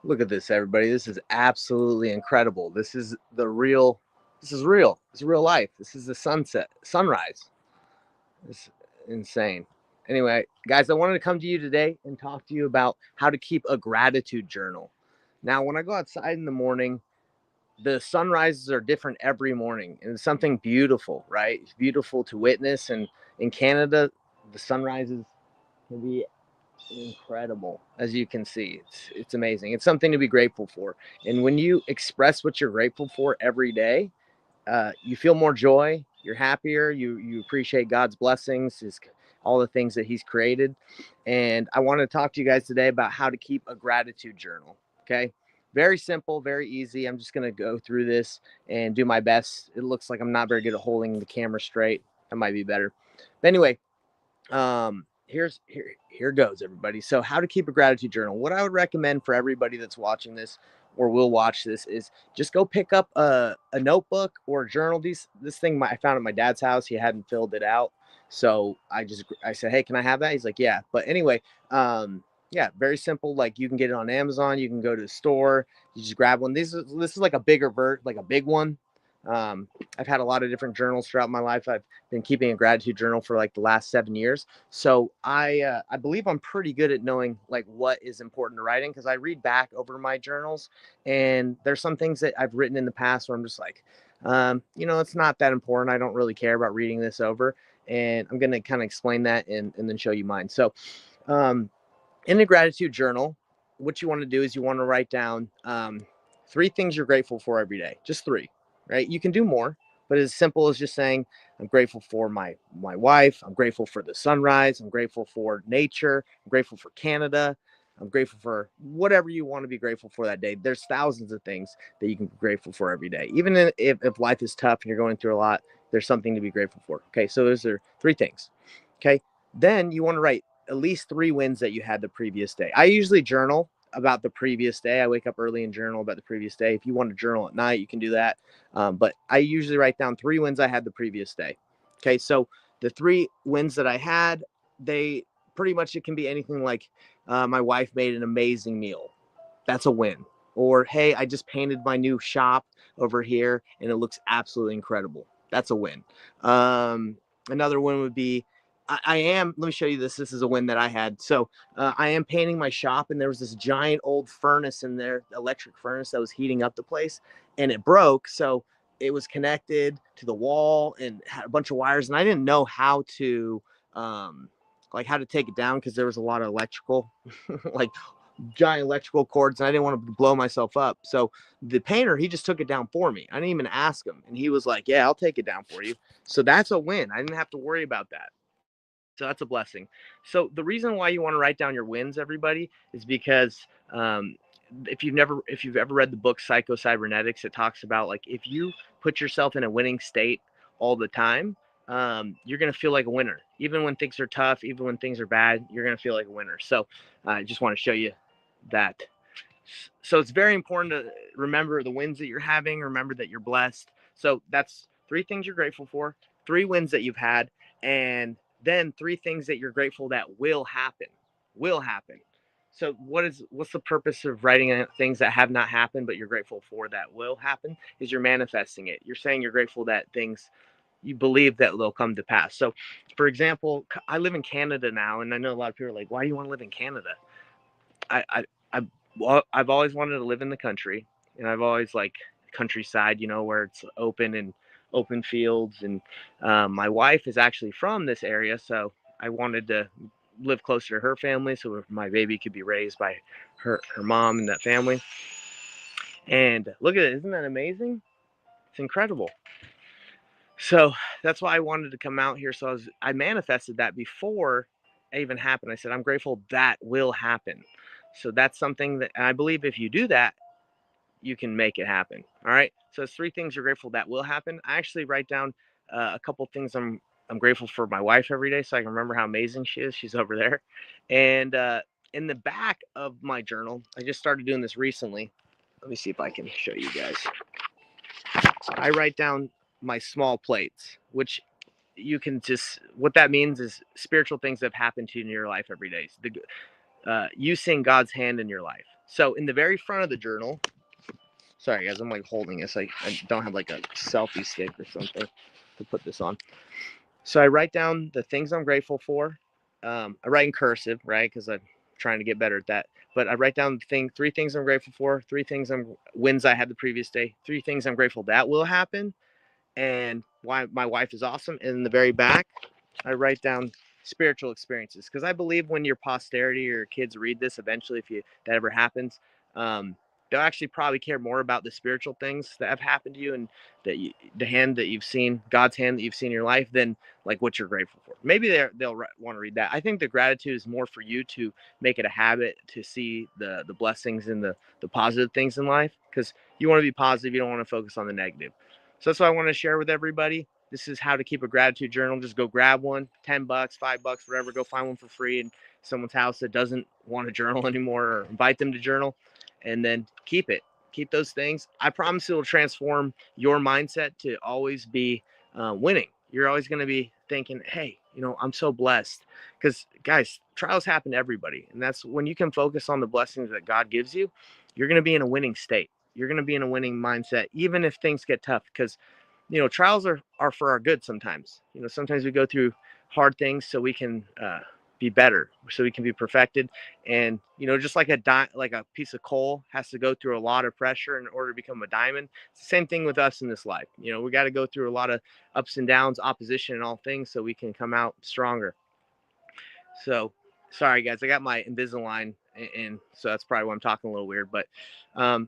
Look at this, everybody. This is absolutely incredible. This is real. It's real life. This is the sunrise. It's insane. Anyway, guys, I wanted to come to you today and talk to you about how to keep a gratitude journal. Now, when I go outside in the morning, the sunrises are different every morning, and it's something beautiful, right? It's beautiful to witness. And in Canada, the sunrises can be incredible, as you can see. It's amazing. It's something to be grateful for. And when you express what you're grateful for every day, you feel more joy. You're happier. You appreciate God's blessings, all the things that He's created. And I want to talk to you guys today about how to keep a gratitude journal. Okay, very simple, very easy. I'm just gonna go through this and do my best. It looks like I'm not very good at holding the camera straight. That might be better. But anyway, here goes, everybody. So how to keep a gratitude journal. What I would recommend for everybody that's watching this or will watch this is just go pick up a notebook or a journal. This thing I found at my dad's house. He hadn't filled it out, so I said, hey, can I have that? He's like, yeah. But anyway, yeah, very simple. Like, you can get it on Amazon. You can go to the store. You just grab one. This is like a like a big one. I've had a lot of different journals throughout my life. I've been keeping a gratitude journal for like the last 7 years. So I believe I'm pretty good at knowing like what is important to writing, because I read back over my journals, and there's some things that I've written in the past where I'm just like, it's not that important. I don't really care about reading this over. And I'm going to kind of explain that and then show you mine. So in a gratitude journal, what you want to do is you want to write down 3 things you're grateful for every day. Just 3, right? You can do more, but as simple as just saying, I'm grateful for my wife. I'm grateful for the sunrise. I'm grateful for nature. I'm grateful for Canada. I'm grateful for whatever you want to be grateful for that day. There's thousands of things that you can be grateful for every day. Even if life is tough and you're going through a lot, there's something to be grateful for. Okay, so those are 3 things. Okay, then you want to write at least 3 wins that you had the previous day. I usually journal about the previous day. I wake up early and journal about the previous day. If you want to journal at night, you can do that. But I usually write down 3 wins I had the previous day. Okay, so the 3 wins that I had, they pretty much, it can be anything like my wife made an amazing meal. That's a win. Or, hey, I just painted my new shop over here and it looks absolutely incredible. That's a win. Another win would be, let me show you this. This is a win that I had. So I am painting my shop, and there was this giant old furnace in there, electric furnace that was heating up the place, and it broke. So it was connected to the wall and had a bunch of wires, and I didn't know um, how to take it down, because there was a lot of electrical, like giant electrical cords, and I didn't want to blow myself up. So the painter, he just took it down for me. I didn't even ask him, and he was like, yeah, I'll take it down for you. So that's a win. I didn't have to worry about that. So that's a blessing. So the reason why you want to write down your wins, everybody, is because if you've ever read the book Psycho-Cybernetics, it talks about, like, if you put yourself in a winning state all the time, you're gonna feel like a winner. Even when things are tough, even when things are bad, you're gonna feel like a winner. So I just want to show you that. So it's very important to remember the wins that you're having. Remember that you're blessed. So that's 3 things you're grateful for, 3 wins that you've had, and then 3 things that you're grateful that will happen. Will happen. So what's the purpose of writing things that have not happened but you're grateful for that will happen? Is you're manifesting it. You're saying you're grateful that things, you believe that they'll come to pass. So, for example, I live in Canada now, and I know a lot of people are like, "Why do you want to live in Canada?" I, I, I well, I've always wanted to live in the country, and I've always like countryside, where it's open and open fields. And my wife is actually from this area, so I wanted to live closer to her family, so my baby could be raised by her mom and that family. And look at it, isn't that amazing? It's incredible. So that's why I wanted to come out here. So I manifested that before it even happened. I said, I'm grateful that will happen. So that's something that, and I believe if you do that, you can make it happen. All right. So it's 3 things you're grateful that will happen. I actually write down a couple things I'm grateful for my wife every day, so I can remember how amazing she is. She's over there. And in the back of my journal, I just started doing this recently. Let me see if I can show you guys. I write down my small plates, which you can just, what that means is spiritual things that have happened to you in your life every day. You seeing God's hand in your life. So in the very front of the journal, sorry guys, I'm like holding this. I don't have like a selfie stick or something to put this on. So I write down the things I'm grateful for. I write in cursive, right? Because I'm trying to get better at that. But I write down three things I'm grateful for, wins I had the previous day, three things I'm grateful that will happen, and why my wife is awesome. And in the very back, I write down spiritual experiences because I believe when your posterity or your kids read this eventually, if that ever happens, um, they'll actually probably care more about the spiritual things that have happened to you and the hand that you've seen, God's hand that you've seen in your life, than like what you're grateful for. Maybe they'll want to read that. I think the gratitude is more for you to make it a habit to see the blessings and the positive things in life, because you want to be positive. You don't want to focus on the negative. So that's what I want to share with everybody. This is how to keep a gratitude journal. Just go grab one, $10, $5, whatever. Go find one for free in someone's house that doesn't want to journal anymore, or invite them to journal, and then keep it. Keep those things. I promise it will transform your mindset to always be winning. You're always going to be thinking, hey, I'm so blessed. Because, guys, trials happen to everybody. And that's when you can focus on the blessings that God gives you, you're going to be in a winning state. You're going to be in a winning mindset, even if things get tough. Because trials are for our good sometimes. Sometimes we go through hard things so we can be better, so we can be perfected. And just like a piece of coal has to go through a lot of pressure in order to become a diamond. It's the same thing with us in this life. We got to go through a lot of ups and downs, opposition, and all things, so we can come out stronger. So sorry guys, I got my Invisalign in, so that's probably why I'm talking a little weird. But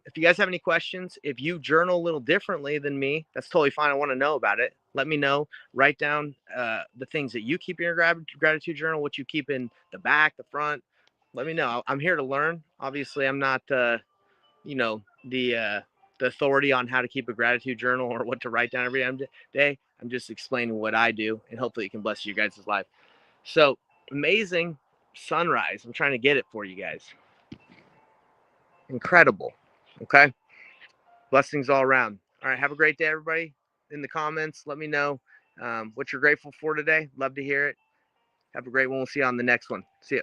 if you guys have any questions, if you journal a little differently than me, that's totally fine. I want to know about it. Let me know. Write down the things that you keep in your gratitude journal, what you keep in the back, the front. Let me know. I'm here to learn. Obviously, I'm not the authority on how to keep a gratitude journal or what to write down every day. I'm just explaining what I do, and hopefully it can bless you guys' life. So amazing sunrise. I'm trying to get it for you guys. Incredible. Okay. Blessings all around. All right. Have a great day, everybody. In the comments, let me know what you're grateful for today. Love to hear it. Have a great one. We'll see you on the next one. See ya.